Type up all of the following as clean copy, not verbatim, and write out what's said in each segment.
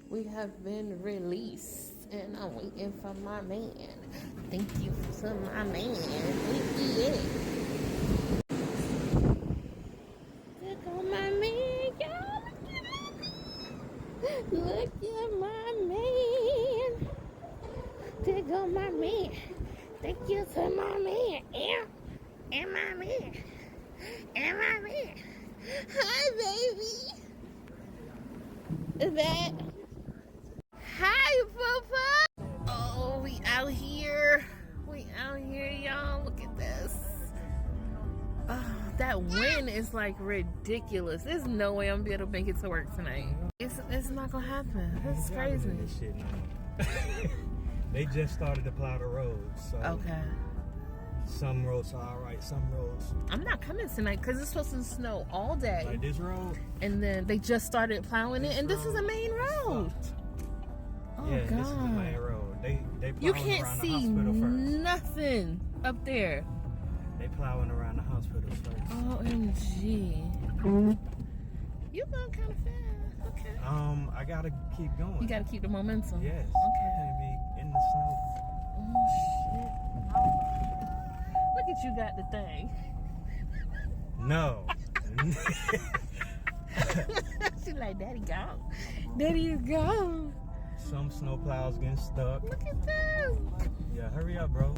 We have been released, and I'm waiting for my man. Thank you to my man. Yeah. There go my man, y'all. Look at my man. There go my man. Thank you to my man. And my man. And my man. Hi, baby. Is that? Hi, Papa. Oh, we out here. We out here, y'all. Look at this. Oh, that wind is like ridiculous. There's no way I'm gonna be able to make it to work tonight. It's not gonna happen. This is crazy. This shit now. They just started to plow the roads. So Okay. some roads are alright, some roads. I'm not coming tonight because it's supposed to snow all day. Like this road? And then they just started plowing it, and this is a main road. Oh, yeah, God. this is the main road. They You plowing can't around see the hospital first. nothing up there. They plowing around the hospital first. OMG. You going kind of fast. Okay. I gotta keep going. You got to keep the momentum. Yes. Okay. I can't be in the snow. Oh, shit. Look at you got the thing. No. She like, Daddy gone. Daddy is gone. Some snow plows getting stuck. Look at this. Yeah, hurry up, bro.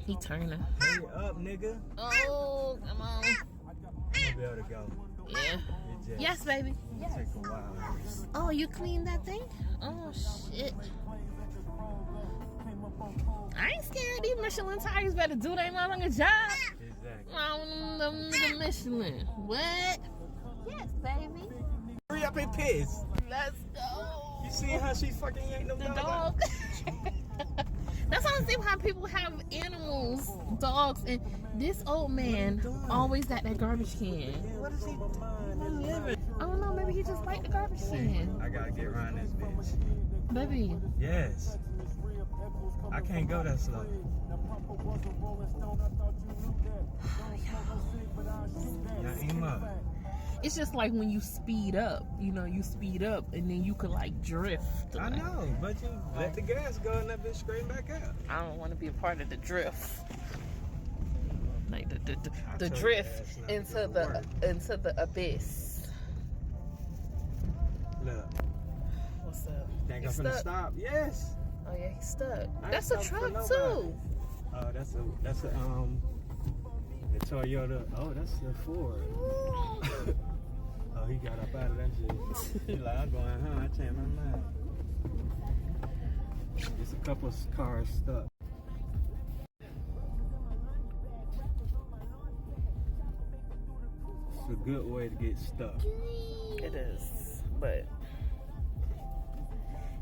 He turning. Hurry up, nigga. Oh, come on. I'm gonna be able to go. Yeah. It just Yes, baby. take a while. Oh, you cleaned that thing? Oh, shit. I ain't scared. These Michelin tires better do their motherfucking job. Exactly. The Michelin. What? Yes, baby. Hurry up and piss. Let's go. You see how she fucking yanked them The dogs? dog. That's why I see how people have animals, dogs, and this old man always got that garbage can. What is he doing? I don't know, maybe he just like the garbage can. I gotta get around this bitch. Baby. Yes. I can't go that slow. Now aim up. It's just like when you speed up, you speed up and then you could like drift. I know, but you let the gas go and that bitch straight back up. I don't want to be a part of the drift. Like the told drift your ass not to into go to into the abyss. Look. What's up? Think He I'm finna stuck? stop? Yes. Oh yeah, he's stuck. I That's a ain't stopping truck for too. nobody. That's a the Toyota. Oh, that's a Ford. Oh, he got up out of that shit. He's like, I'm going home. I changed my mind. There's a couple of cars stuck. It's a good way to get stuck. It is, but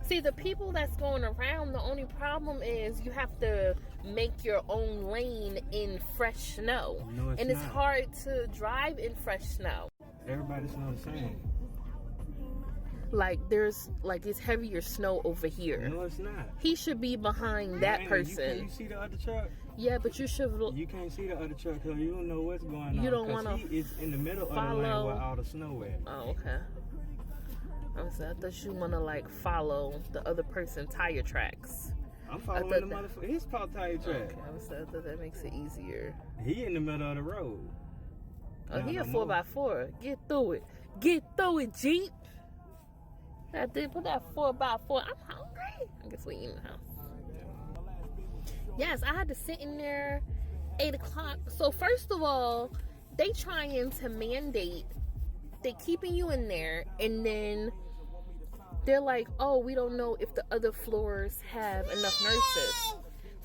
see, the people that's going around, the only problem is you have to make your own lane in fresh snow. No, it's and it's not. hard to drive in fresh snow. Everybody's not the same. Like it's heavier snow over here. No, it's not. He should be behind that Man, person. You see the other truck? Yeah, but you should. You can't see the other truck because you don't know what's going on. You don't 'cause wanna he is in the middle of the follow- lane where all the snow at. Oh, okay. I thought you wanna like follow the other person tire tracks. I'm following thought the that- motherfucker. His tire track. Okay, I thought that makes it easier. He in the middle of the road. Oh, Not he a no 4x4. Get through it. Get through it, Jeep. That did put that 4x4. I'm hungry. I guess we eating the house. Yes, I had to sit in there 8 o'clock. So first of all, they trying to mandate. They keeping you in there, and then they're like, oh, we don't know if the other floors have enough nurses.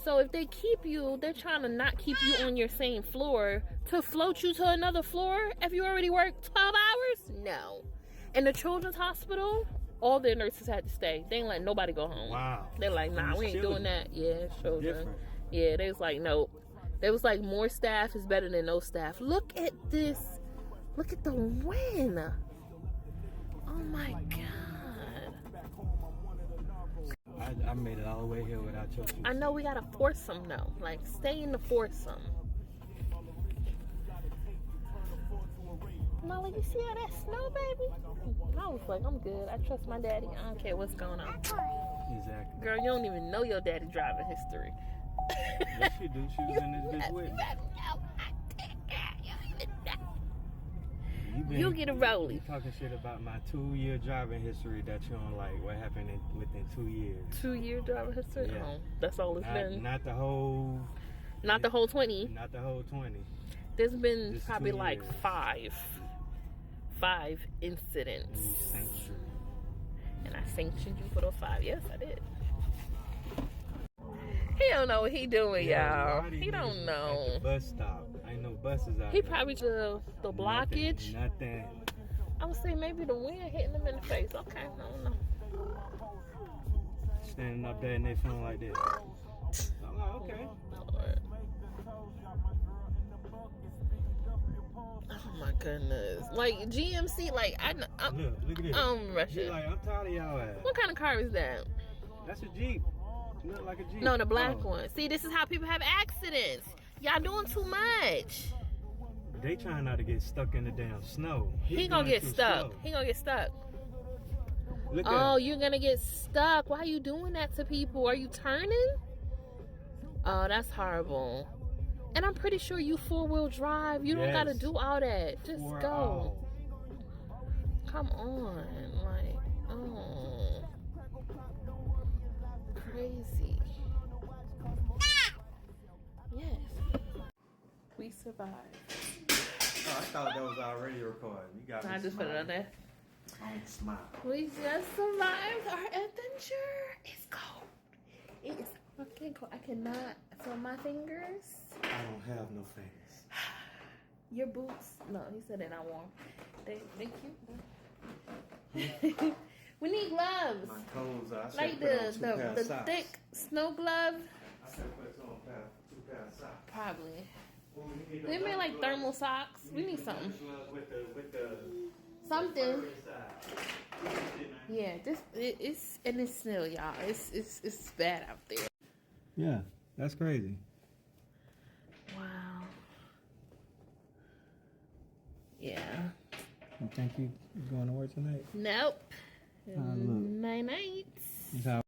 So if they keep you, they're trying to not keep you on your same floor to float you to another floor if you already worked 12 hours? No. In the children's hospital, all their nurses had to stay. They ain't let nobody go home. Wow. They're like, nah, we ain't doing that. Yeah, children. Different. Yeah, they was like, nope. They was like, more staff is better than no staff. Look at this. Look at the wind. Oh my God. I made it all the way here without your shoes. I know we gotta force them though. Like, stay in the foursome. Molly, you see all that snow, baby? I was like, I'm good. I trust my daddy. I don't care what's going on. Exactly. Girl, you don't even know your daddy driving history. Yes, she do. She was in this bitch with me. You get a rollie. You talking shit about my 2-year driving history that you don't like. What happened within 2 years? 2-year driving history? Yeah. Oh, that's all it's been. Not the whole. Not the whole 20. Not the whole 20. There's been Just probably 2 like years. five incidents. And you sanctioned. And I sanctioned you for those 5. Yes, I did. He don't know what he doing, y'all. He don't know. At the bus stop. Ain't no buses out He there. probably the blockage. Nothing. I would say maybe the wind hitting him in the face. Okay, I don't know. Standing up there and they feeling like this. I'm like, okay. Lord. Oh my goodness. Like GMC, like I'm Look at this. rushing. She like, I'm tired of y'all ass. What kind of car is that? That's a Jeep. Look like a Jeep. No, the black Oh. one. See, this is how people have accidents. Y'all doing too much. They trying not to get stuck in the damn snow. He gonna going get too stuck. slow. He gonna get stuck. Look Oh, at you're gonna get stuck. Why are you doing that to people? Are you turning? Oh, that's horrible. And I'm pretty sure you 4-wheel drive. You don't gotta Yes. do all that. Just Pour go. out. Come on. Like, oh. Crazy. Yes. We survived. Oh, I thought that was already recorded. You got me I just put it on there. Don't smile. We just survived our adventure. It's cold. It is fucking cold. I cannot feel my fingers. I don't have no fingers. Your boots. No, he said they're not warm. They cute. We need gloves. My toes are. I should Like put on 2 pair of the socks. thick snow glove. I should put on 2 pair of socks. Probably. Ooh, you need They the made like gloves. thermal socks. We need something. With the Something. fur inside. Yeah, it's and it's snow, y'all. It's bad out there. Yeah, that's crazy. Wow. Yeah. You think you going to work tonight? Nope. look. Night night. That's how